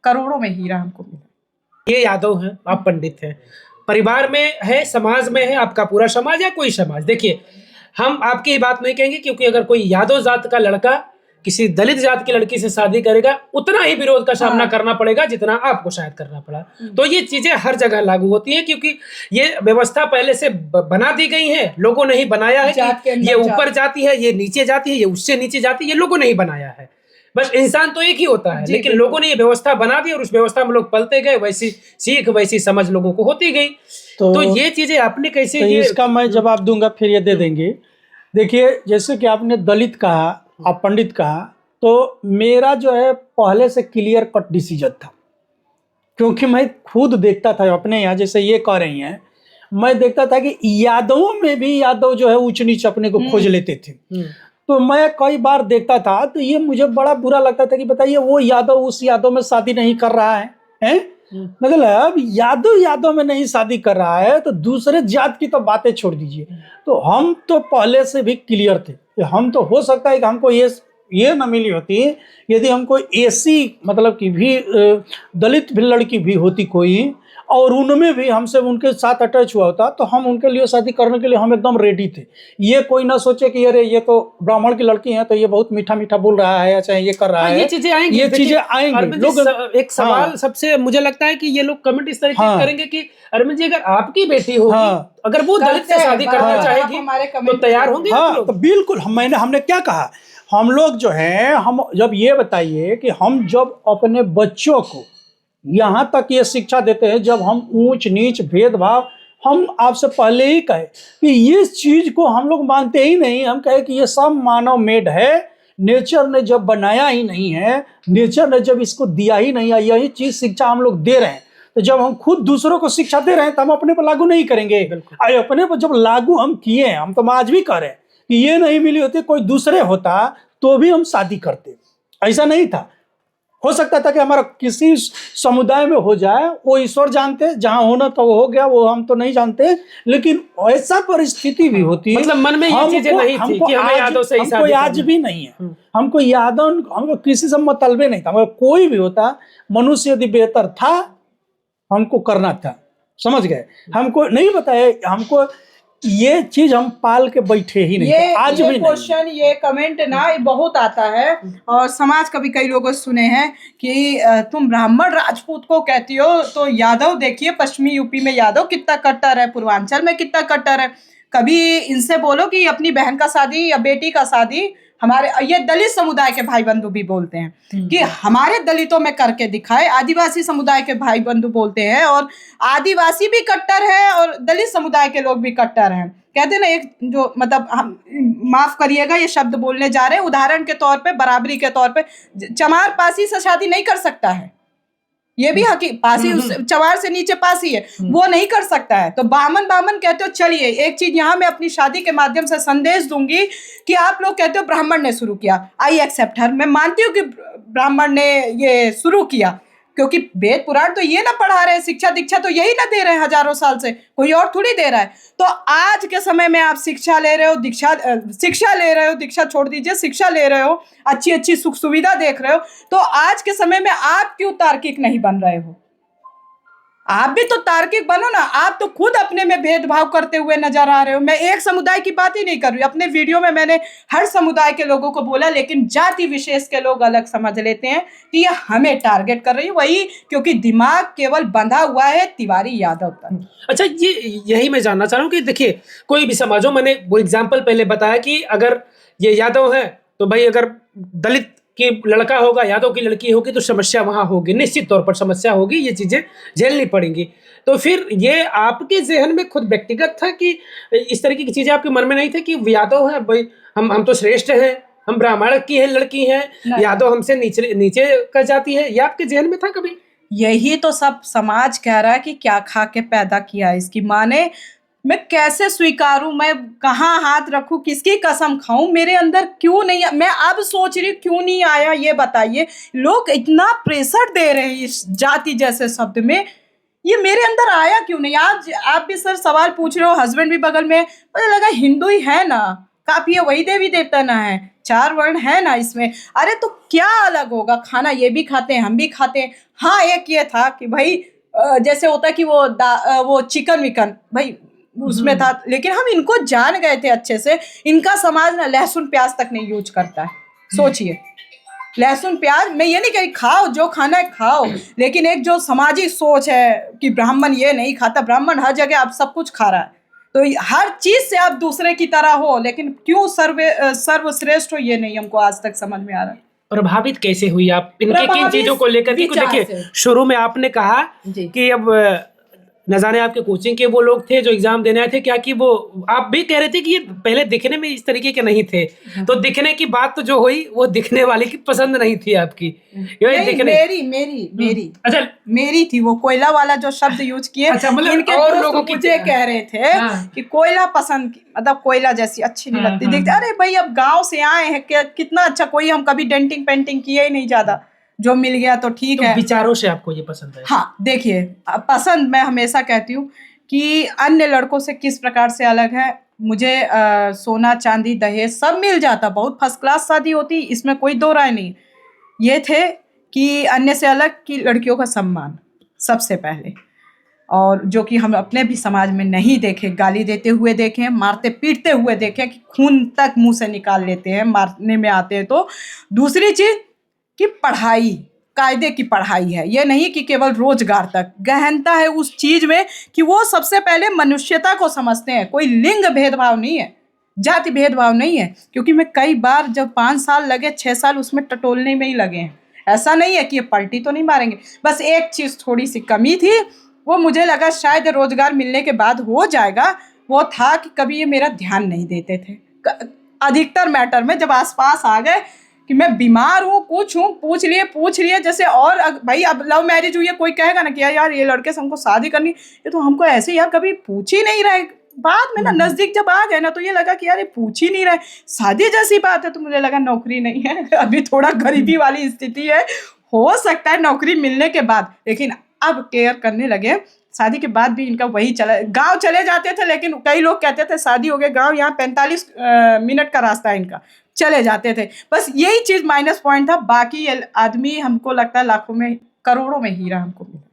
करोड़ों में हीरा हमको मिला। ये यादव हैं, आप पंडित हैं, परिवार में है, समाज में है, आपका पूरा समाज या कोई समाज, देखिए हम आपकी बात नहीं कहेंगे, क्योंकि अगर कोई यादव जात का लड़का किसी दलित जात की लड़की से शादी करेगा, उतना ही विरोध का सामना करना पड़ेगा जितना आपको शायद करना पड़ा। तो ये चीजें हर जगह लागू होती हैं, क्योंकि ये व्यवस्था पहले से बना दी गई है, लोगों ने ही बनाया है कि ये ऊपर जाती है, ये नीचे जाती है, ये उससे नीचे जाती है, ये लोगों ने ही बनाया है। बस इंसान तो एक ही होता है, लेकिन लोगों ने ये व्यवस्था बना दी और उस व्यवस्था में लोग पलते गए, वैसी सीख वैसी समझ लोगों को होती गई। तो ये चीजें आपने कैसे, ये इसका मैं जवाब दूंगा, फिर ये दे देंगे। देखिए, जैसे कि आपने दलित कहा, आप पंडित कहा, तो मेरा जो है पहले से क्लियर कट डिसीजन था, क्योंकि मैं खुद देखता था अपने यहाँ, जैसे ये कह रही हैं, मैं देखता था कि यादवों में भी यादव जो है ऊंच नीच अपने को खोज लेते थे। तो मैं कई बार देखता था, तो ये मुझे बड़ा बुरा लगता था कि बताइए वो यादव उस यादव में शादी नहीं कर रहा है? मतलब यादव में नहीं शादी कर रहा है, तो दूसरे जात की तो बातें छोड़ दीजिए। तो हम तो पहले से भी क्लियर थे, हम तो हो सकता है कि हमको ये न मिली होती यदि हमको ऐसी मतलब कि भी दलित भी लड़की भी होती कोई, और उनमें भी हमसे उनके साथ अटैच हुआ होता, तो हम उनके लिए शादी करने के लिए हम एकदम रेडी थे। ये कोई ना सोचे कि अरे ये तो ब्राह्मण की लड़की है, तो ये बहुत मीठा मीठा बोल रहा है, चाहे ये कर रहा है, ये चीजें आएंगी, ये चीजें आएंगी। लोग एक सवाल सबसे मुझे लगता है कि ये लोग कमेंट इस तरह के करेंगे कि अरविंद जी, अगर आपकी बेटी होगी, अगर वो दलित से शादी करना चाहेगी, तो तैयार होंगे? तो बिल्कुल, हमने क्या कहा, हम लोग जो है, हम जब ये बताइए कि हम जब अपने बच्चों को यहाँ तक ये शिक्षा देते हैं, जब हम ऊंच नीच भेदभाव, हम आपसे पहले ही कहे कि इस चीज को हम लोग मानते ही नहीं। हम कहे कि ये सब मानव मेड है, नेचर ने जब बनाया ही नहीं है, नेचर ने जब इसको दिया ही नहीं है, यही चीज शिक्षा हम लोग दे रहे हैं। तो जब हम खुद दूसरों को शिक्षा दे रहे हैं, तो हम अपने पर लागू नहीं करेंगे। अपने पर जब लागू हम किए हैं, हम तो आज भी कह रहे हैं कि ये नहीं मिली होती, कोई दूसरे होता तो भी हम शादी करते। ऐसा नहीं था, हो सकता था कि हमारा किसी समुदाय में हो जाए, वो ईश्वर जानते, जहां होना तो वो हो गया, वो हम तो नहीं जानते। लेकिन ऐसा परिस्थिति भी होती है, मतलब मन में ये चीजें नहीं थी कि हमें यादव से ही शादी हमको आज भी नहीं है, हमको यादव, हमको किसी से मतलबे नहीं था। कोई भी होता, मनुष्य यदि बेहतर था, हमको करना था, समझ गए? हमको नहीं बताया, हमको ये चीज हम पाल के बैठे ही नहीं, आज भी क्वेश्चन, ये कमेंट ना बहुत आता है, और समाज कभी कई लोगों से सुने हैं कि तुम ब्राह्मण राजपूत को कहती हो, तो यादव देखिए पश्चिमी यूपी में यादव कितना कट्टर है, पूर्वांचल में कितना कट्टर है। कभी इनसे बोलो कि अपनी बहन का शादी या बेटी का शादी, हमारे ये दलित समुदाय के भाई बंधु भी बोलते हैं कि हमारे दलितों में करके दिखाए। आदिवासी समुदाय के भाई बंधु बोलते हैं, और आदिवासी भी कट्टर है और दलित समुदाय के लोग भी कट्टर हैं। कहते हैं ना, एक जो मतलब, हम माफ करिएगा ये शब्द बोलने जा रहे हैं, उदाहरण के तौर पे, बराबरी के तौर पे, चमार पासी से शादी नहीं कर सकता है, ये भी पासी उस चमार से नीचे पासी है, वो नहीं कर सकता है। तो बामन कहते हो, चलिए एक चीज यहाँ मैं अपनी शादी के माध्यम से संदेश दूंगी कि आप लोग कहते हो ब्राह्मण ने शुरू किया, आई एक्सेप्ट हर, मैं मानती हूँ कि ब्राह्मण ने ये शुरू किया, क्योंकि वेद पुराण तो ये ना पढ़ा रहे, शिक्षा दीक्षा तो यही ना दे रहे हैं हजारों साल से, कोई और थोड़ी दे रहा है। तो आज के समय में आप शिक्षा ले रहे हो, दीक्षा छोड़ दीजिए, शिक्षा ले रहे हो, अच्छी अच्छी सुख सुविधा देख रहे हो, तो आज के समय में आप क्यों तार्किक नहीं बन रहे हो? आप भी तो तार्किक बनो ना। आप तो खुद अपने में भेदभाव करते हुए नजर आ रहे हो। मैं एक समुदाय की बात ही नहीं कर रही, अपने वीडियो में मैंने हर समुदाय के लोगों को बोला, लेकिन जाति विशेष के लोग अलग समझ लेते हैं कि ये हमें टारगेट कर रही है, वही क्योंकि दिमाग केवल बंधा हुआ है तिवारी यादव पर। अच्छा, यही मैं जानना चाह रहा हूँ कि देखिए, कोई भी समाजों, मैंने वो एग्जाम्पल पहले बताया कि अगर ये यादव है, तो भाई अगर दलित कि लड़का होगा, यादव की लड़की होगी, तो समस्या वहां होगी, निश्चित तौर पर समस्या होगी, ये चीजें झेलनी पड़ेंगी। तो फिर ये आपके जहन में खुद व्यक्तिगत था कि इस तरीके की चीजें आपके मन में नहीं थे कि यादव है भाई, हम तो श्रेष्ठ हैं, हम ब्राह्मण की है लड़की हैं, यादव हमसे नीचे कर जाती है, ये आपके जहन में था कभी? यही तो सब समाज कह रहा है कि क्या खा के पैदा किया इसकी माँ ने, मैं कैसे स्वीकारूं, मैं कहाँ हाथ रखूं, किसकी कसम खाऊं, मेरे अंदर क्यों नहीं, मैं अब सोच रही क्यों नहीं आया, ये बताइए। लोग इतना प्रेशर दे रहे हैं इस जाति जैसे शब्द में, ये मेरे अंदर आया क्यों नहीं? आज आप भी सर सवाल पूछ रहे हो, हस्बैंड भी बगल में, मुझे लगा हिंदू ही है ना, काफी है, वही देवी देवता ना है, 4 वर्ण है ना इसमें। अरे तो क्या अलग होगा, खाना ये भी खाते हैं हम भी खाते हैं। हाँ एक ये था कि भाई जैसे होता कि वो चिकन विकन भाई उसमें था, लेकिन हम इनको जान गए थे अच्छे से। इनका समाज ना लहसुन प्याज तक नहीं यूज करता है, सोचिए। लहसुन प्याज, मैं ये नहीं कह रही खाओ जो खाना है खाओ, लेकिन एक जो सामाजिक सोच है कि ब्राह्मण ये नहीं खाता, ब्राह्मण हर जगह आप सब कुछ खा रहा है, तो हर चीज से आप दूसरे की तरह हो, लेकिन क्यों सर्वश्रेष्ठ हो ये नहीं हमको आज तक समझ में आ रहा है। प्रभावित कैसे हुई आप इनके किन प्रभावित चीजों को लेकर के? विचार देखिए से। शुरू में आपने कहा जी। कि अब न जाने आपके कोचिंग के वो लोग थे जो एग्जाम देने आए थे क्या, कि वो आप भी कह रहे थे कि ये पहले दिखने में इस तरीके के नहीं थे, तो दिखने की बात तो जो हुई वो दिखने वाले की पसंद नहीं थी आपकी, ये नहीं, दिखने मेरी अच्छा मेरी थी। वो कोयला वाला जो शब्द यूज किए, अच्छा, मतलब इनके और दोस्त लोगों की मुझे कह रहे थे हाँ। कि कोयला पसंद मतलब कोयला जैसी अच्छी नहीं हाँ, लगती हाँ, दिखती। अरे भाई अब गांव से आए हैं, कितना अच्छा, कोई हम कभी डेंटिंग पेंटिंग किए ही नहीं, ज्यादा जो मिल गया तो ठीक तो है। विचारों से आपको ये पसंद है? हाँ देखिए, पसंद मैं हमेशा कहती हूँ कि अन्य लड़कों से किस प्रकार से अलग है। मुझे सोना चांदी दहेज सब मिल जाता, बहुत फर्स्ट क्लास शादी होती, इसमें कोई दो राय नहीं। ये थे कि अन्य से अलग कि लड़कियों का सम्मान सबसे पहले, और जो कि हम अपने भी समाज में नहीं देखे, गाली देते हुए देखे, मारते पीटते हुए देखे कि खून तक मुंह से निकाल लेते हैं मारने में आते हैं। तो दूसरी चीज कि पढ़ाई, कायदे की पढ़ाई है, ये नहीं कि केवल रोजगार तक। गहनता है उस चीज में कि वो सबसे पहले मनुष्यता को समझते हैं, कोई लिंग भेदभाव नहीं है, जाति भेदभाव नहीं है। क्योंकि मैं कई बार जब 5 साल लगे 6 साल उसमें टटोलने में ही लगे हैं, ऐसा नहीं है कि ये पलटी तो नहीं मारेंगे। बस एक चीज थोड़ी सी कमी थी, वो मुझे लगा शायद रोजगार मिलने के बाद हो जाएगा, वो था कि कभी ये मेरा ध्यान नहीं देते थे अधिकतर मैटर में। जब आसपास आ गए कि मैं बीमार हूँ कुछ हूँ, पूछ लिए जैसे। और भाई अब लव मैरिज हुई है, कोई कहेगा ना कि यार ये लड़के से हमको शादी करनी, ये तो हमको ऐसे यार कभी पूछ ही नहीं रहे। बाद में ना नजदीक जब आ गए ना तो ये लगा कि यार ये पूछ ही नहीं रहे, शादी जैसी बात है। तो मुझे लगा नौकरी नहीं है, अभी थोड़ा गरीबी वाली स्थिति है, हो सकता है नौकरी मिलने के बाद। लेकिन अब केयर करने लगे, शादी के बाद भी इनका वही चला। गांव चले जाते थे, लेकिन कई लोग कहते थे शादी हो गए गांव, यहाँ 45 मिनट का रास्ता है इनका, चले जाते थे। बस यही चीज माइनस पॉइंट था, बाकी आदमी हमको लगता है लाखों में करोड़ों में हीरा हमको मिला।